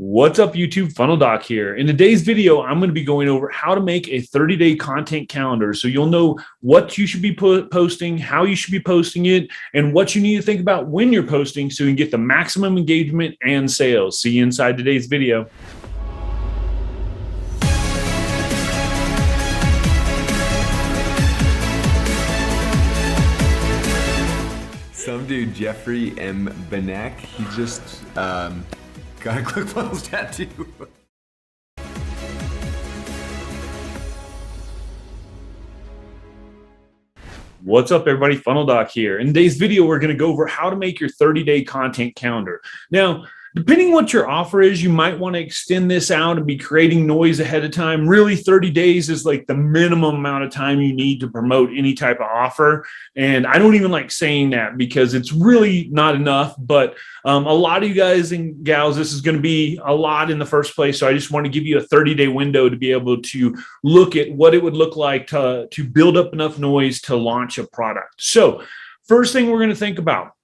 What's up, YouTube? Funnel Doc here. In today's video, I'm going to be going over how to make a 30-day content calendar so you'll know what you should be posting, how you should be posting it, and what you need to think about when you're posting so you can get the maximum engagement and sales. See you inside today's video. Some dude, Jeffrey M. Benek, he just got a Clickfunnels tattoo. What's up, everybody? Funnel Doc here. In today's video, we're going to go over how to make your 30-day content calendar. Now, depending what your offer is, you might want to extend this out and be creating noise ahead of time. Really, 30 days is like the minimum amount of time you need to promote any type of offer. And I don't even like saying that because it's really not enough. But a lot of you guys and gals, this is going to be a lot in the first place. So I just want to give you a 30-day window to be able to look at what it would look like to build up enough noise to launch a product. So first thing we're going to think about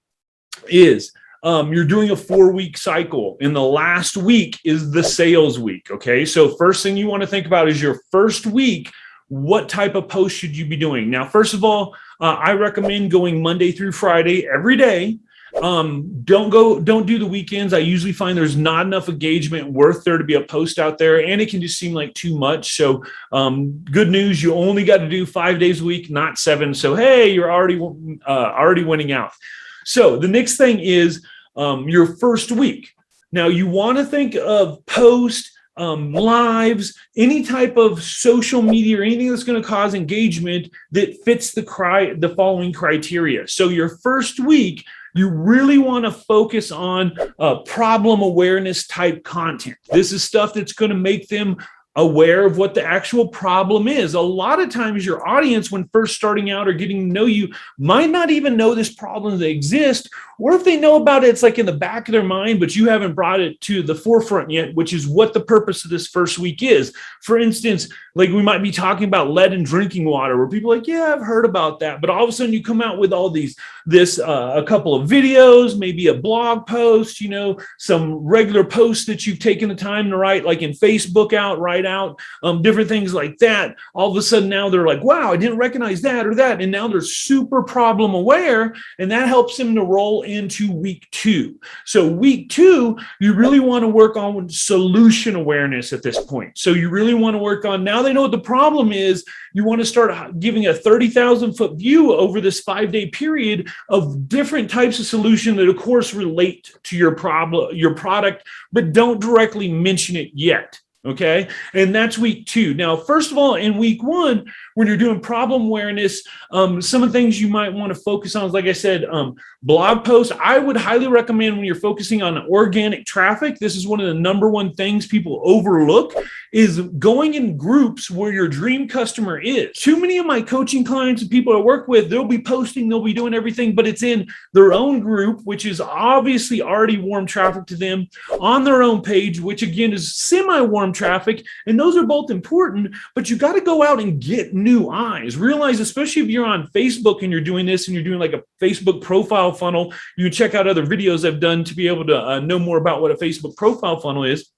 is you're doing a 4-week cycle, and the last week is the sales week. Okay. So first thing you want to think about is your first week. What type of post should you be doing? Now, first of all, I recommend going Monday through Friday every day. Don't do the weekends. I usually find there's not enough engagement worth there to be a post out there, and it can just seem like too much. So good news, you only got to do 5 days a week, not 7. So, hey, you're already winning out. So the next thing is your first week. Now you want to think of posts, lives, any type of social media or anything that's going to cause engagement that fits the following criteria. So your first week, you really want to focus on problem awareness type content. This is stuff that's going to make them aware of what the actual problem is. A lot of times your audience, when first starting out or getting to know you, might not even know this problem that exists, or if they know about it, it's like in the back of their mind, but you haven't brought it to the forefront yet, which is what the purpose of this first week is. For instance, like we might be talking about lead in drinking water, where people are like, yeah, I've heard about that. But all of a sudden you come out with all a couple of videos, maybe a blog post, some regular posts that you've taken the time to write, like in Facebook write out, different things like that. All of a sudden now they're like, wow, I didn't recognize that or that. And now they're super problem aware, and that helps them to roll into week 2. So week 2, you really want to work on solution awareness at this point. So you really want to work on, now they know what the problem is, you want to start giving a 30,000 foot view over this 5-day period of different types of solution that of course relate to your problem, your product, but don't directly mention it yet. Okay. And that's week 2. Now, first of all, in week 1, when you're doing problem awareness, some of the things you might want to focus on is, like I said, blog posts. I would highly recommend when you're focusing on organic traffic, this is one of the number one things people overlook, is going in groups where your dream customer is. Too many of my coaching clients and people I work with, they'll be posting, they'll be doing everything, but it's in their own group, which is obviously already warm traffic to them, on their own page, which again is semi-warm traffic. And those are both important, but you got to go out and get new eyes. Realize, especially if you're on Facebook and you're doing this and you're doing like a Facebook profile funnel, you can check out other videos I've done to be able to know more about what a Facebook profile funnel is.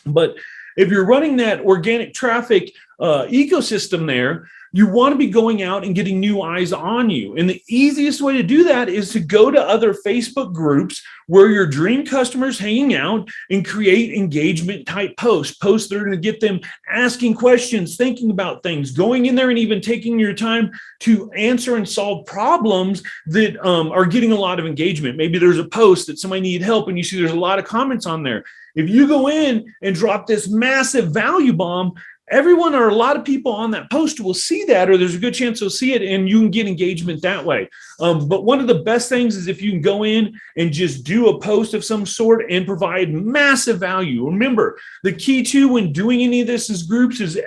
But if you're running that organic traffic ecosystem there, you want to be going out and getting new eyes on you. And the easiest way to do that is to go to other Facebook groups where your dream customers hanging out and create engagement type posts that are going to get them asking questions, thinking about things, going in there and even taking your time to answer and solve problems that are getting a lot of engagement. Maybe there's a post that somebody needed help and you see there's a lot of comments on there. If you go in and drop this massive value bomb, everyone or a lot of people on that post will see that, or there's a good chance they'll see it, and you can get engagement that way. But one of the best things is if you can go in and just do a post of some sort and provide massive value. Remember, the key to when doing any of this as groups is,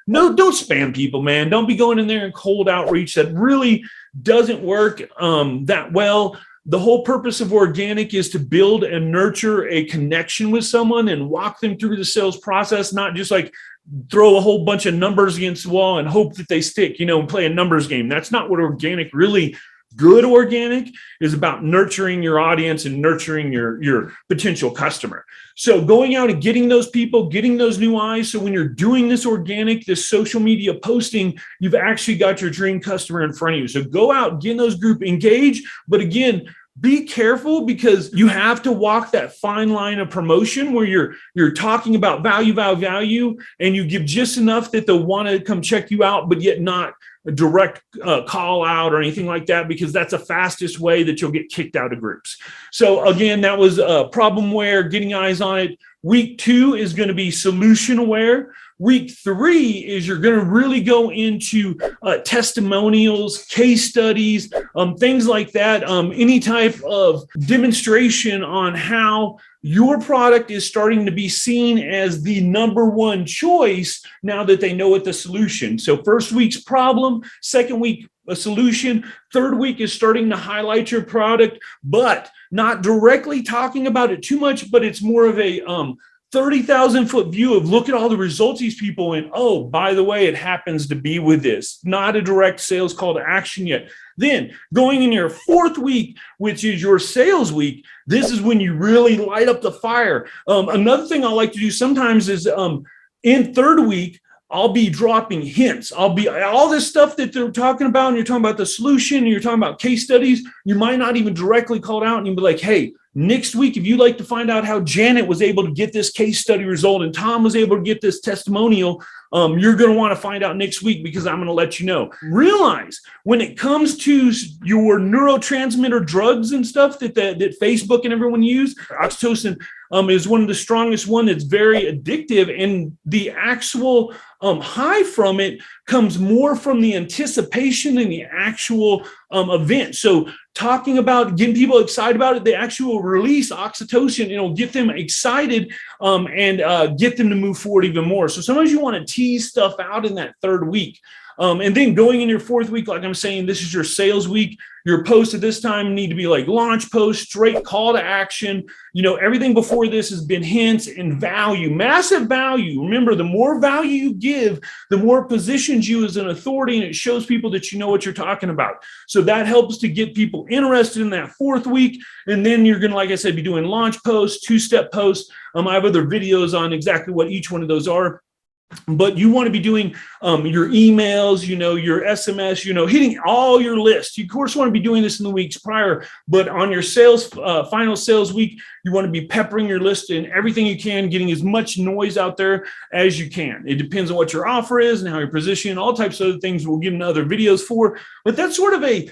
no, don't spam people, man. Don't be going in there and cold outreach. That really doesn't work that well. The whole purpose of organic is to build and nurture a connection with someone and walk them through the sales process, not just like throw a whole bunch of numbers against the wall and hope that they stick, and play a numbers game. That's not what organic really Good organic is about nurturing your audience and nurturing your potential customer. So going out and getting those people, getting those new eyes. So when you're doing this organic, this social media posting, you've actually got your dream customer in front of you. So go out, get in those group, engage. But again, be careful, because you have to walk that fine line of promotion where you're talking about value, and you give just enough that they'll want to come check you out, but yet not a direct call out or anything like that, because that's the fastest way that you'll get kicked out of groups. So again, that was problem aware, getting eyes on it. Week 2 is going to be solution aware. Week 3 is you're going to really go into testimonials, case studies, things like that, any type of demonstration on how your product is starting to be seen as the number one choice now that they know what the solution. So first week's problem, second week a solution, third week is starting to highlight your product, but not directly talking about it too much, but it's more of a 30,000 foot view of look at all the results these people, and oh, by the way, it happens to be with this. Not a direct sales call to action yet. Then going in your fourth week, which is your sales week, this is when you really light up the fire. Another thing I like to do sometimes is in third week, I'll be dropping hints. I'll be all this stuff that they're talking about, and you're talking about the solution, and you're talking about case studies. You might not even directly call it out, and you'll be like, hey, next week, if you'd like to find out how Janet was able to get this case study result and Tom was able to get this testimonial, you're going to want to find out next week, because I'm going to let you know. Realize when it comes to your neurotransmitter drugs and stuff that Facebook and everyone use, oxytocin is one of the strongest one that's very addictive, and the actual high from it comes more from the anticipation than the actual event. So talking about getting people excited about it, the actual release oxytocin, it'll get them excited and get them to move forward even more. So sometimes you want to tease stuff out in that third week. And then going in your fourth week, like I'm saying, this is your sales week. Your posts at this time need to be like launch posts, straight call to action. You know, everything before this has been hints and value, massive value. Remember, the more value you give, the more it positions you as an authority, and it shows people that you know what you're talking about. So that helps to get people interested in that fourth week. And then you're going to, like I said, be doing launch posts, two-step posts. I have other videos on exactly what each one of those are. But you want to be doing your emails, your SMS, hitting all your lists. You, of course, want to be doing this in the weeks prior, but on your final sales week, you want to be peppering your list in everything you can, getting as much noise out there as you can. It depends on what your offer is and how you're positioning, all types of other things we'll give in other videos for. But that's sort of a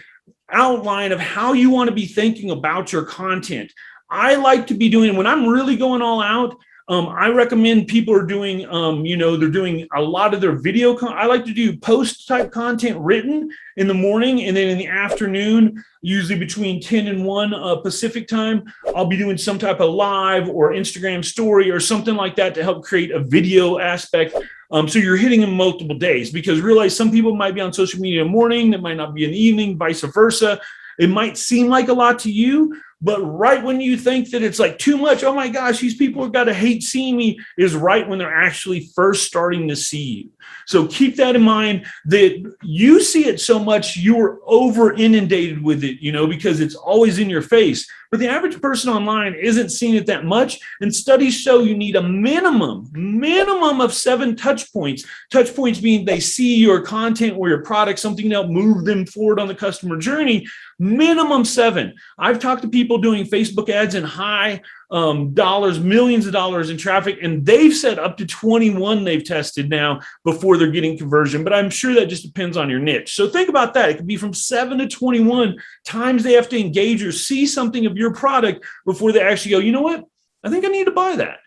outline of how you want to be thinking about your content. I like to be doing, when I'm really going all out, I recommend people are doing, they're doing a lot of their video. I like to do post type content written in the morning, and then in the afternoon, usually between 10 and 1 Pacific time, I'll be doing some type of live or Instagram story or something like that to help create a video aspect. So you're hitting them multiple days, because realize some people might be on social media in the morning, that might not be in the evening, vice versa. It might seem like a lot to you, but right when you think that it's like too much, oh my gosh, these people have got to hate seeing me, is right when they're actually first starting to see you. So keep that in mind, that you see it so much, you're over inundated with it, because it's always in your face. But the average person online isn't seeing it that much. And studies show you need a minimum of 7 touch points. Touch points being they see your content or your product, something to help move them forward on the customer journey. Minimum 7. I've talked to people doing Facebook ads in high dollars, millions of dollars in traffic, and they've said up to 21 they've tested now before they're getting conversion. But I'm sure that just depends on your niche. So think about that. It could be from 7 to 21 times they have to engage or see something of your product before they actually go, you know what? I think I need to buy that.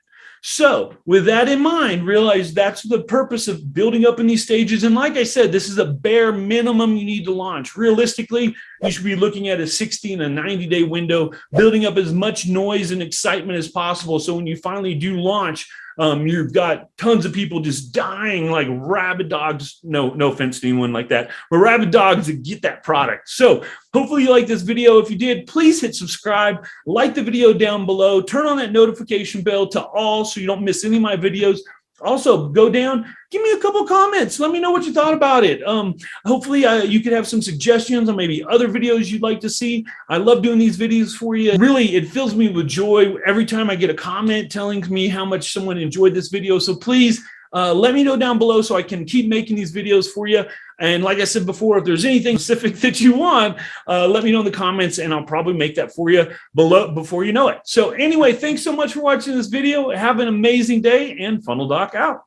So with that in mind, realize that's the purpose of building up in these stages. And like I said, this is a bare minimum you need to launch. Realistically, you should be looking at a 60 and a 90-day window, building up as much noise and excitement as possible. So when you finally do launch, you've got tons of people just dying like rabid dogs. No offense to anyone like that, but rabid dogs to get that product. So hopefully you like this video. If you did, please hit subscribe, like the video down below, turn on that notification bell to all so you don't miss any of my videos. Also, go down, give me a couple comments. Let me know what you thought about it. Hopefully, you could have some suggestions on maybe other videos you'd like to see. I love doing these videos for you. Really, it fills me with joy every time I get a comment telling me how much someone enjoyed this video. So please let me know down below so I can keep making these videos for you. And like I said before, if there's anything specific that you want, let me know in the comments and I'll probably make that for you below before you know it. So anyway, thanks so much for watching this video. Have an amazing day, and Funnel Doc out.